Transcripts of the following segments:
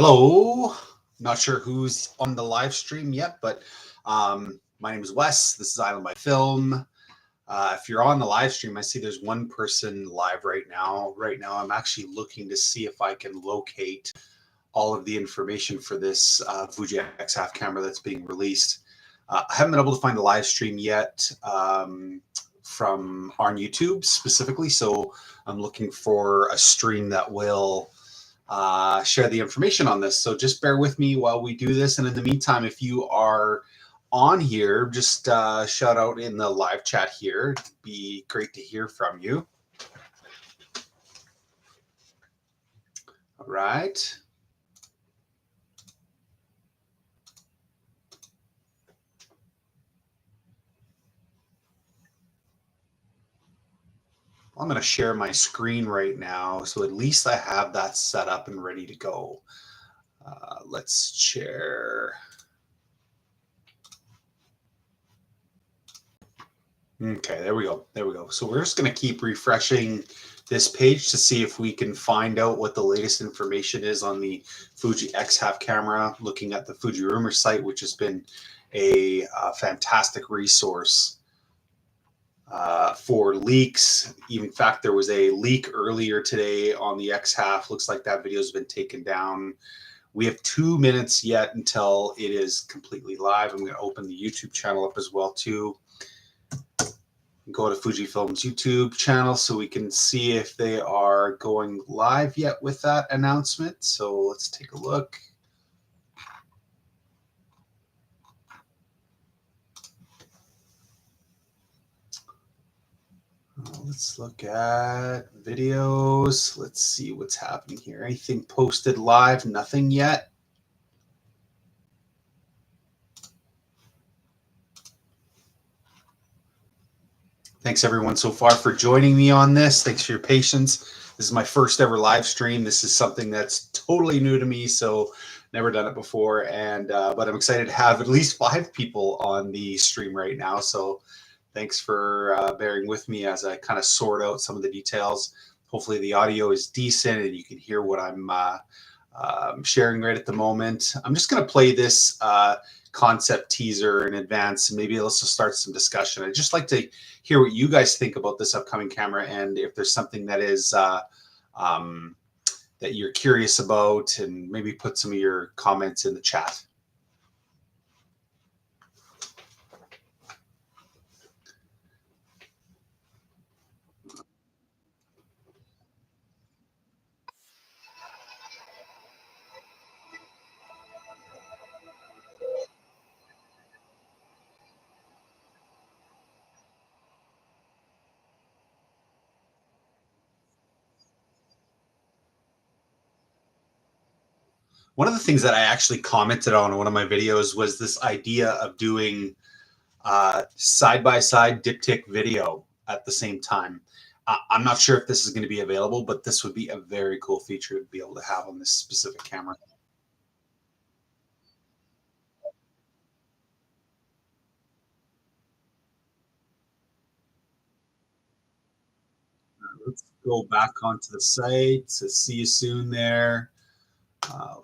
Hello. Not sure who's on the live stream yet, but my name is Wes. This is Island by Film. If you're on the live stream, I see there's one person live right now. Right now, I'm actually looking to see if I can locate all of the information for this Fuji X-Half camera that's being released. I haven't been able to find the live stream yet from on YouTube specifically, so I'm looking for a stream that will share the information on this. So just bear with me while we do this. And in the meantime, if you are on here, just shout out in the live chat here. It'd be great to hear from you. All right. I'm going to share my screen right now, so at least I have that set up and ready to go. Let's share. Okay, there we go. There we go. So we're just going to keep refreshing this page to see if we can find out what the latest information is on the Fuji X-Half camera, looking at the Fuji rumor site, which has been a fantastic resource for leaks. In fact, there was a leak earlier today on the X-Half. Looks like that video has been taken down. We have 2 minutes yet until it is completely live. I'm going to open the YouTube channel up as well too. Go to Fujifilm's YouTube channel so we can see if they are going live yet with that announcement. So let's take a look. Let's look at videos. Let's see what's happening here. Anything posted live? Nothing yet. Thanks everyone so far for joining me on this. Thanks for your patience. This is my first ever live stream. This is something that's totally new to me, so never done it before. And but I'm excited to have at least 5 people on the stream right now. So thanks for bearing with me as I kind of sort out some of the details. Hopefully the audio is decent and you can hear what I'm sharing right at the moment. I'm just going to play this concept teaser in advance, and maybe let's just start some discussion. I'd just like to hear what you guys think about this upcoming camera, and if there's something that is that you're curious about, and maybe put some of your comments in the chat. One of the things that I actually commented on in one of my videos was this idea of doing side-by-side diptych video at the same time. I'm not sure if this is going to be available, but this would be a very cool feature to be able to have on this specific camera. Let's go back onto the site. So see you soon there.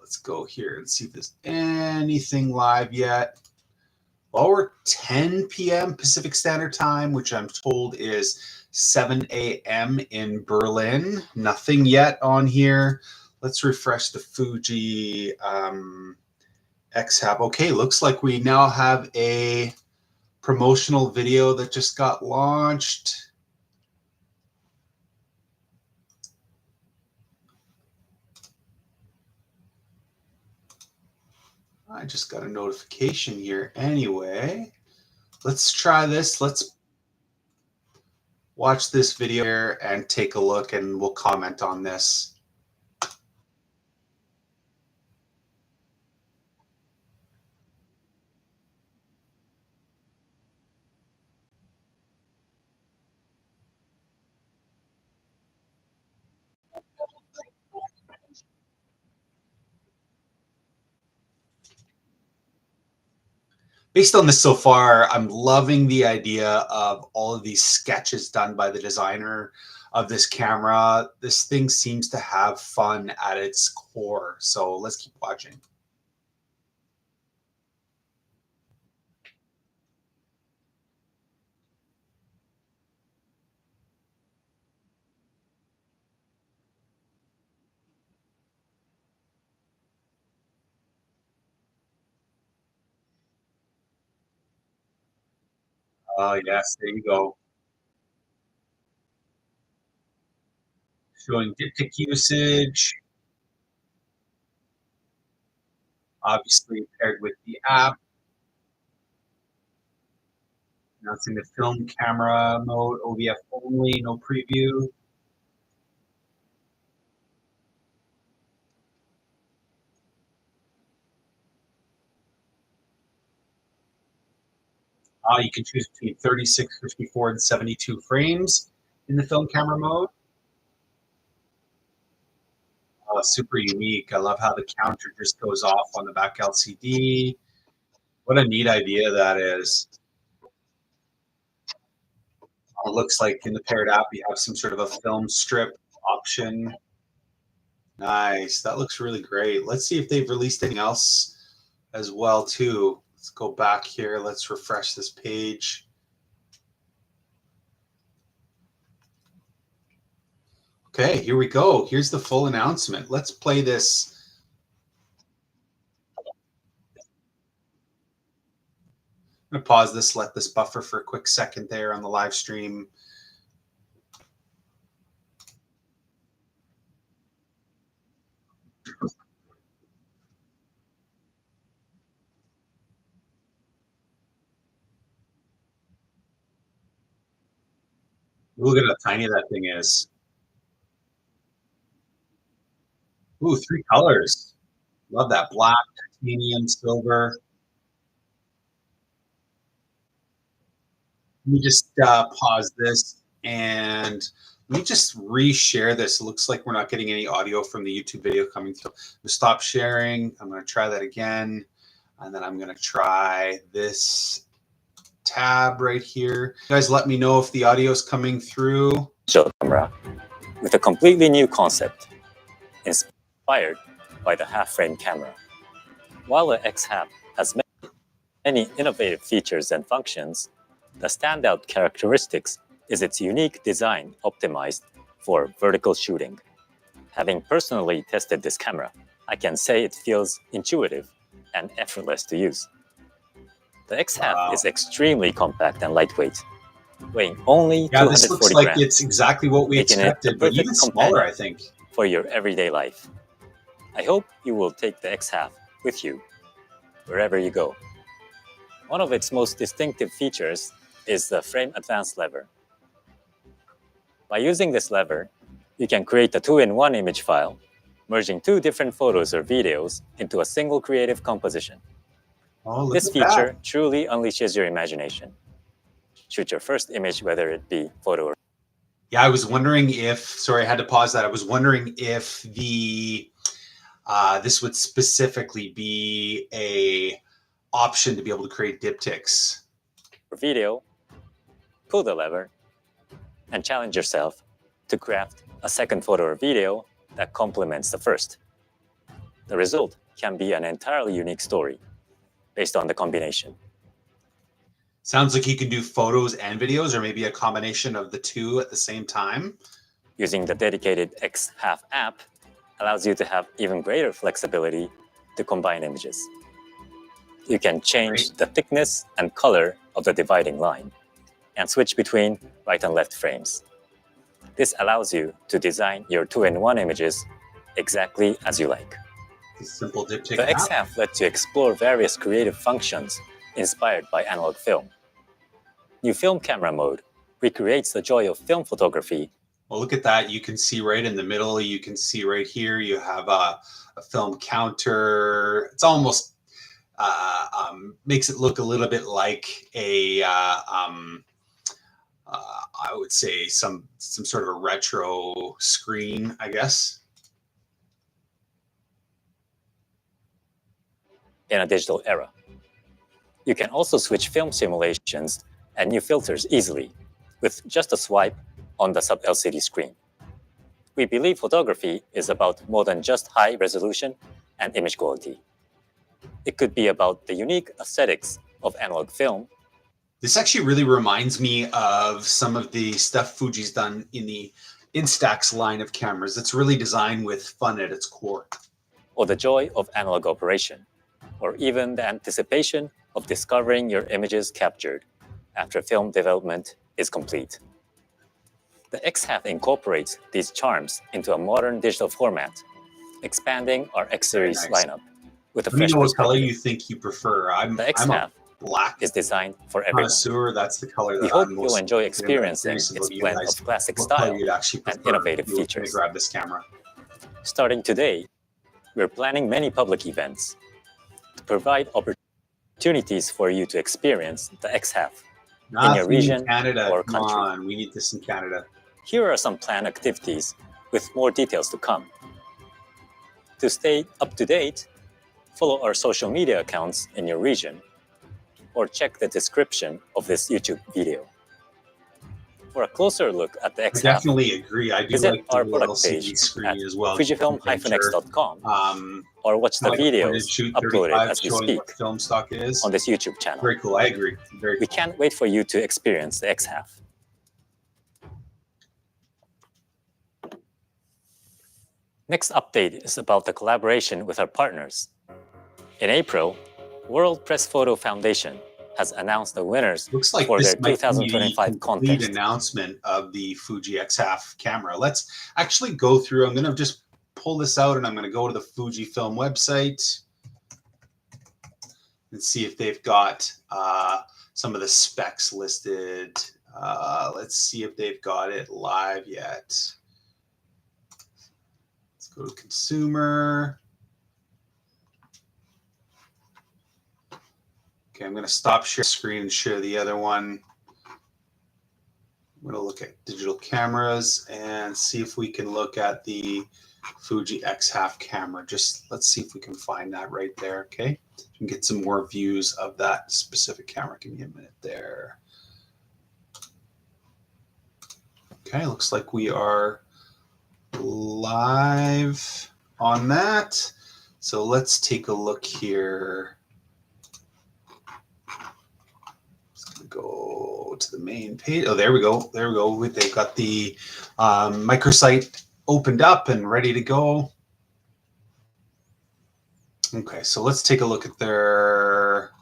Let's go here and see if there's anything live yet. Well, we're 10 p.m. Pacific Standard Time, which I'm told is 7 a.m. in Berlin. Nothing yet on here. Let's refresh the Fuji X-Half. Okay, looks like we now have a promotional video that just got launched. I just got a notification here anyway. Let's try this. Let's watch this video here and take a look, and we'll comment on this. Based on this so far, I'm loving the idea of all of these sketches done by the designer of this camera. This thing seems to have fun at its core. So let's keep watching. Oh, yes, there you go. Showing diptych usage, obviously paired with the app, announcing the film camera mode, OVF only, no preview. You can choose between 36, 54, and 72 frames in the film camera mode. Super unique. I love how the counter just goes off on the back LCD. What a neat idea that is. It looks like in the paired app, you have some sort of a film strip option. Nice. That looks really great. Let's see if they've released anything else as well, too. Let's go back here. Let's refresh this page. Okay, here we go. Here's the full announcement. Let's play this. I'm going to pause this, let this buffer for a quick second there on the live stream. Look at how tiny that thing is. Ooh, 3 colors. Love that. Black, titanium, silver. Let me just pause this and let me just reshare this. It looks like we're not getting any audio from the YouTube video coming through. Stop sharing. I'm going to try that again. And then I'm going to try this tab right here. You guys let me know if the audio is coming through. Camera with a completely new concept, inspired by the half-frame camera. While the X-Half has many innovative features and functions, the standout characteristics is its unique design optimized for vertical shooting. Having personally tested this camera, I can say it feels intuitive and effortless to use. The X-Half is extremely compact and lightweight, weighing only 240 this looks like grams, it's exactly what we expected, but even smaller, I think. For your everyday life. I hope you will take the X-Half with you wherever you go. One of its most distinctive features is the frame advance lever. By using this lever, you can create a 2-in-1 image file, merging 2 different photos or videos into a single creative composition. This feature truly unleashes your imagination. Shoot your first image, whether it be photo or... Yeah, I was wondering if, sorry, I had to pause that. I was wondering if the this would specifically be a option to be able to create diptychs. For video, pull the lever and challenge yourself to craft a second photo or video that complements the first. The result can be an entirely unique story based on the combination. Sounds like you can do photos and videos, or maybe a combination of the two at the same time. Using the dedicated X-Half app allows you to have even greater flexibility to combine images. You can change the thickness and color of the dividing line and switch between right and left frames. This allows you to design your 2-in-1 images exactly as you like. Simple diptych. The X-Half lets you explore various creative functions inspired by analog film. New film camera mode recreates the joy of film photography. Well, look at that. You can see right in the middle. You can see right here. You have a film counter. It's almost makes it look a little bit like a I would say some sort of a retro screen, I guess. In a digital era. You can also switch film simulations and new filters easily with just a swipe on the sub-LCD screen. We believe photography is about more than just high resolution and image quality. It could be about the unique aesthetics of analog film. This actually really reminds me of some of the stuff Fuji's done in the Instax line of cameras. It's really designed with fun at its core. Or the joy of analog operation, or even the anticipation of discovering your images captured after film development is complete. The X-Half incorporates these charms into a modern digital format, expanding our X-Series lineup with a fresh perspective. Let me know what color perspective. you think you prefer. The X-Half black is designed for everyone. connoisseur. That's the color that We hope you'll enjoy experiencing its blend of classic style and innovative features. Grab this camera. Starting today, we're planning many public events to provide opportunities for you to experience the X-Half in your region Canada. or country. Come on, we need this in Canada. Here are some planned activities with more details to come. To stay up to date, follow our social media accounts in your region or check the description of this YouTube video. For a closer look at the X-Half, I definitely agree. I do visit like our the product LCD page screen at as well. Fujifilm-X.com or watch the videos uploaded as we speak film stock is. on this YouTube channel. Very cool. I agree. Very We cool. can't wait for you to experience the X-Half. Next update is about the collaboration with our partners. In April, World Press Photo Foundation has announced the winners Looks like for this their might 2025 be contest. the announcement of the Fuji X-Half camera. Let's actually go through. I'm going to just pull this out and I'm going to go to the Fujifilm website and see if they've got some of the specs listed. Let's see if they've got it live yet. Let's go to consumer. Okay, I'm going to stop share screen and share the other one. I'm going to look at digital cameras and see if we can look at the Fuji X-Half camera. Just let's see if we can find that right there. Okay, you can get some more views of that specific camera. Give me a minute there. Okay, looks like we are live on that. So let's take a look here. Go to the main page. Oh, there we go. There we go. They've got the microsite opened up and ready to go. Okay, so let's take a look at their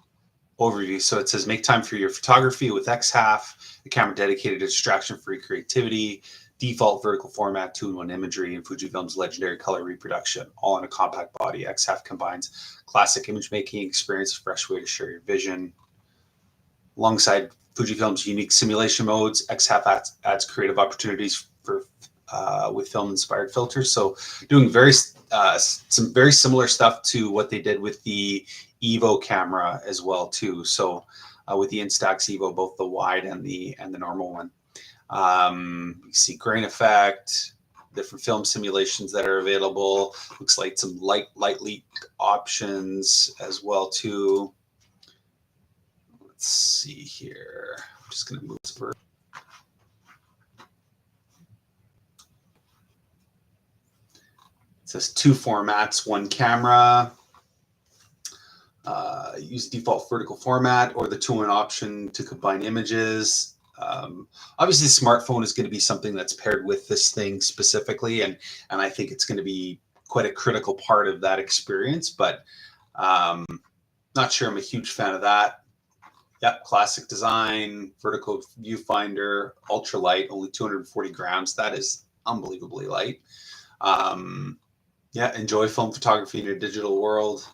overview. So it says, make time for your photography with X-Half, a camera dedicated to distraction-free creativity, default vertical format, 2-in-1 imagery, and Fujifilm's legendary color reproduction, all in a compact body. X-Half combines classic image making experience, a fresh way to share your vision. Alongside Fujifilm's unique simulation modes, X-Half adds creative opportunities for with film-inspired filters. So doing some very similar stuff to what they did with the Evo camera as well too. So with the Instax Evo, both the wide and the normal one. You see grain effect, different film simulations that are available. Looks like some light leak options as well too. Let's see here. I'm just going to move this first. It says 2 formats, 1 camera. Use default vertical format or the 2-in option to combine images. Obviously, the smartphone is going to be something that's paired with this thing specifically, and I think it's going to be quite a critical part of that experience. But not sure I'm a huge fan of that. Yep, classic design, vertical viewfinder, ultra light, only 240 grams. That is unbelievably light. Yeah, enjoy film photography in your digital world.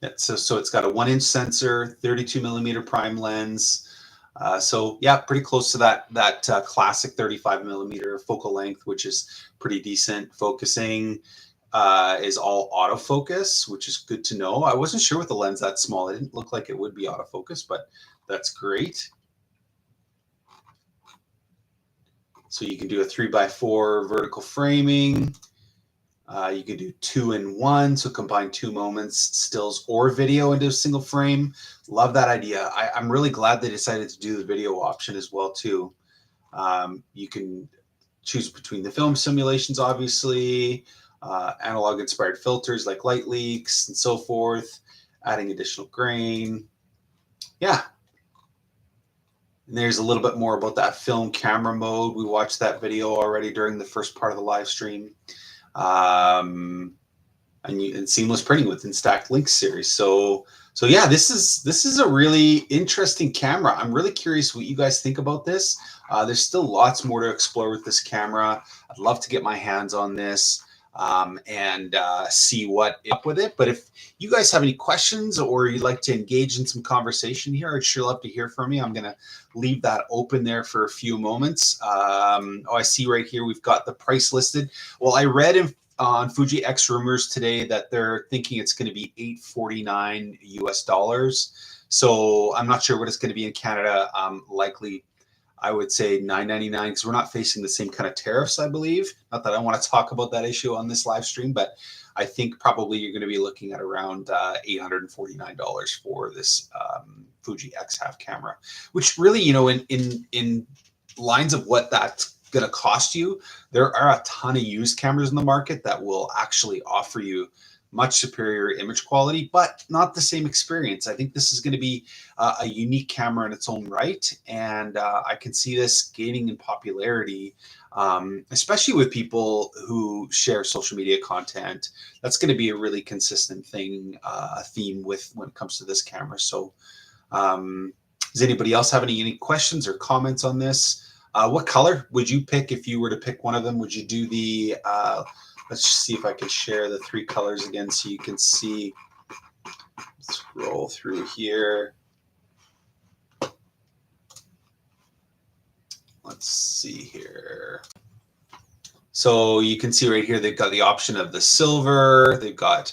Yeah, so it's got a 1-inch sensor, 32mm prime lens. So yeah, pretty close to that classic 35mm focal length, which is pretty decent. Focusing is all autofocus, which is good to know. I wasn't sure with the lens that small. It didn't look like it would be autofocus, but that's great. So you can do a 3x4 vertical framing. You can do 2-in-1, so combine 2 moments, stills or video into a single frame. Love that idea. I'm really glad they decided to do the video option as well too. You can choose between the film simulations, obviously, analog inspired filters like light leaks and so forth, adding additional grain. Yeah. And there's a little bit more about that film camera mode. We watched that video already during the first part of the live stream. And seamless printing within Stacked Links series. So yeah, this is a really interesting camera. I'm really curious what you guys think about this. There's still lots more to explore with this camera. I'd love to get my hands on this and see what up with it. But if you guys have any questions or you'd like to engage in some conversation here, I'd sure love to hear from you. I'm going to leave that open there for a few moments. I see right here we've got the price listed. Well, I read on Fuji X rumors today that they're thinking it's going to be $849 US. So I'm not sure what it's going to be in Canada. Likely, I would say $999 because we're not facing the same kind of tariffs, I believe. Not that I want to talk about that issue on this live stream, but I think probably you're going to be looking at around $849 for this Fuji X-Half camera, which really, in lines of what that's going to cost you, there are a ton of used cameras in the market that will actually offer you much superior image quality, but not the same experience. I think this is going to be a unique camera in its own right, and I can see this gaining in popularity, especially with people who share social media content. That's going to be a really consistent theme when it comes to this camera. So does anybody else have any questions or comments on this? What color would you pick if you were to pick one of them? Would you do the, let's just see if I can share the 3 colors again so you can see. Let's scroll through here. Let's see here. So you can see right here, they've got the option of the silver. They've got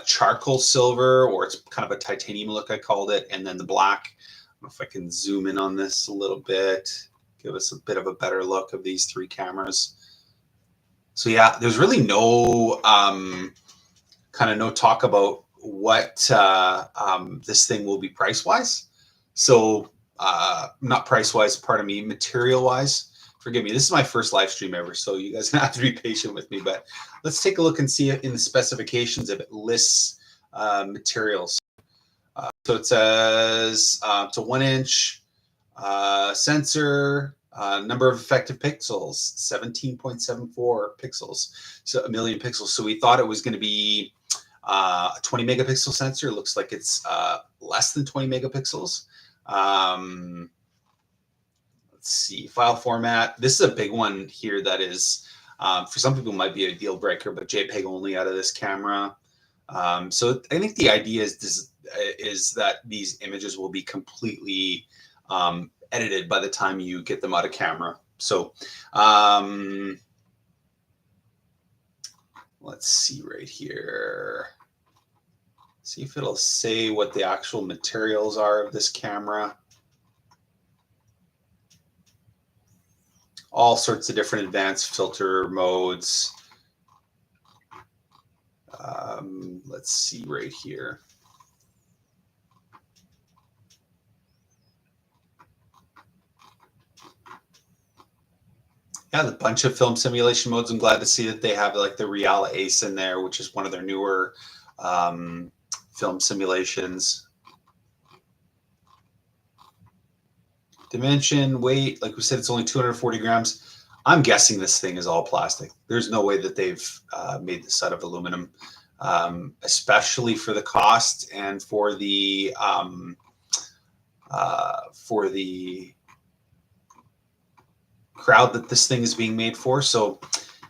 charcoal silver, or it's kind of a titanium look, I called it. And then the black. I don't know if I can zoom in on this a little bit. Give us a bit of a better look of these 3 cameras. So yeah, there's really no talk about what this thing will be price-wise. So not price-wise, pardon me, material-wise. Forgive me, this is my first live stream ever, so you guys have to be patient with me. But let's take a look and see in the specifications if it lists materials. So it says it's a 1-inch sensor, number of effective pixels, 17.74 pixels, so a million pixels. So we thought it was going to be a 20 megapixel sensor. It looks like it's less than 20 megapixels. Let's see, file format. This is a big one here that is, for some people might be a deal breaker, but JPEG only out of this camera. So I think the idea is that these images will be completely edited by the time you get them out of camera. So let's see right here. See if it'll say what the actual materials are of this camera. All sorts of different advanced filter modes. Let's see right here. Yeah, the bunch of film simulation modes. I'm glad to see that they have like the Real Ace in there, which is one of their newer film simulations. Dimension, weight, like we said, it's only 240 grams. I'm guessing this thing is all plastic. There's no way that they've made this out of aluminum, especially for the cost and for the crowd that this thing is being made for. So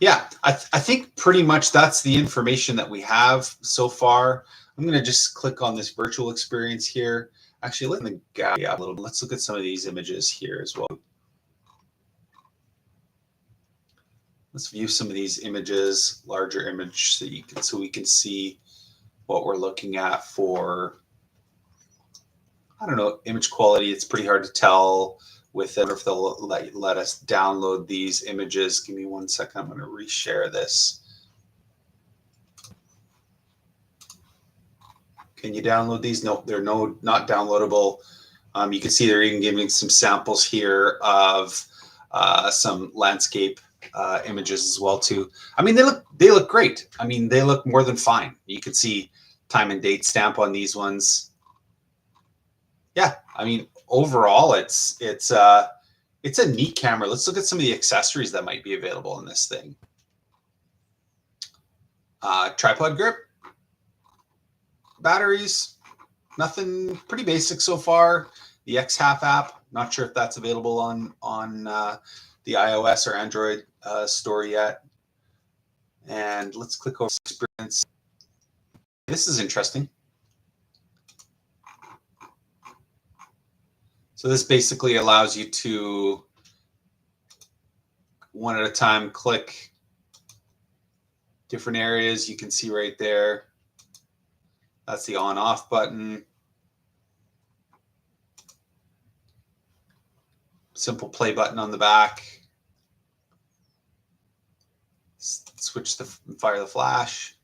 yeah, I think pretty much that's the information that we have so far. I'm going to just click on this virtual experience here. Actually, let me go a little bit. Let's look at some of these images here as well. Let's view some of these images, larger image, so we can see what we're looking at for, I don't know, image quality. It's pretty hard to tell with it, or if they'll let us download these images. Give me 1 second. I'm going to reshare this. Can you download these? Nope, they're not downloadable. You can see they're even giving some samples here of some landscape images as well too. I mean, they look great. I mean, they look more than fine. You can see time and date stamp on these ones. Yeah, I mean, overall, it's a neat camera. Let's look at some of the accessories that might be available in this thing. Tripod grip, batteries, nothing, pretty basic so far. The X-Half app, not sure if that's available on the iOS or Android store yet. And let's click over experience. This is interesting. So this basically allows you to, one at a time, click different areas. You can see right there. That's the on-off button. Simple play button on the back. Switch the fire the flash.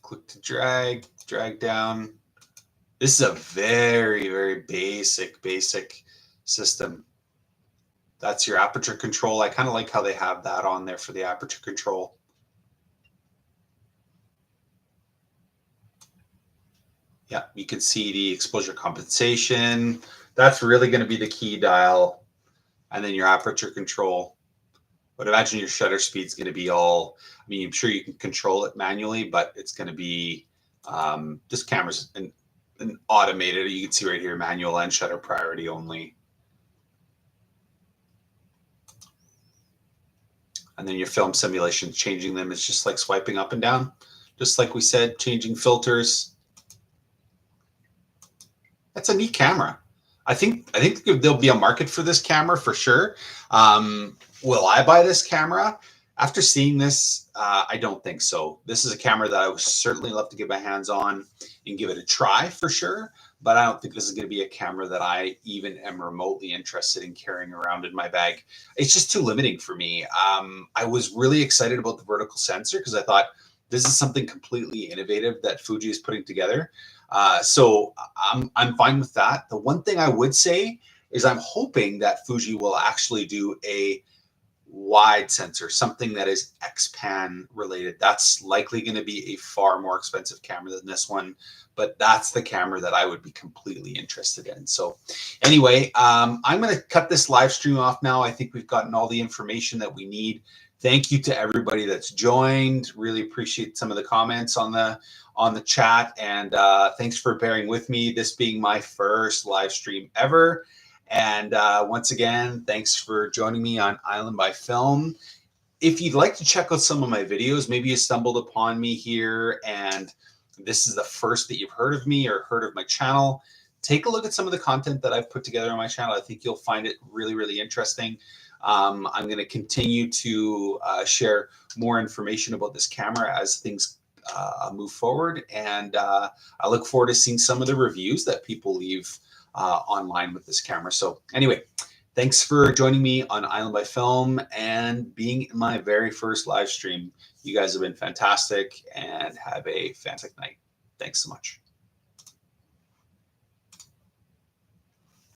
Click to drag down. This is a very, very basic system. That's your aperture control. I kind of like how they have that on there for the aperture control. Yeah, you can see the exposure compensation. That's really going to be the key dial. And then your aperture control. But imagine your shutter speed is going to be all, I mean, I'm sure you can control it manually, but it's going to be, this camera's an automated, you can see right here, manual and shutter priority only. And then your film simulation, changing them is just like swiping up and down. Just like we said, changing filters. That's a neat camera. I think there'll be a market for this camera for sure. Will I buy this camera? After seeing this, I don't think so. This is a camera that I would certainly love to get my hands on and give it a try for sure. But I don't think this is going to be a camera that I even am remotely interested in carrying around in my bag. It's just too limiting for me. I was really excited about the vertical sensor because I thought this is something completely innovative that Fuji is putting together. So I'm fine with that. The one thing I would say is I'm hoping that Fuji will actually do a wide sensor, something that is X-Pan related. That's likely going to be a far more expensive camera than this one, but that's the camera that I would be completely interested in. So anyway, I'm going to cut this live stream off now. I think we've gotten all the information that we need. Thank you to everybody that's joined. Really appreciate some of the comments on the chat, and thanks for bearing with me, this being my first live stream ever. And once again, thanks for joining me on Island by Film. If you'd like to check out some of my videos, maybe you stumbled upon me here and this is the first that you've heard of me or heard of my channel, take a look at some of the content that I've put together on my channel. I think you'll find it really, really interesting. I'm going to continue to share more information about this camera as things move forward. And I look forward to seeing some of the reviews that people leave online with this camera. So anyway, thanks for joining me on Island by Film and being my very first live stream. You guys have been fantastic and have a fantastic night. Thanks so much.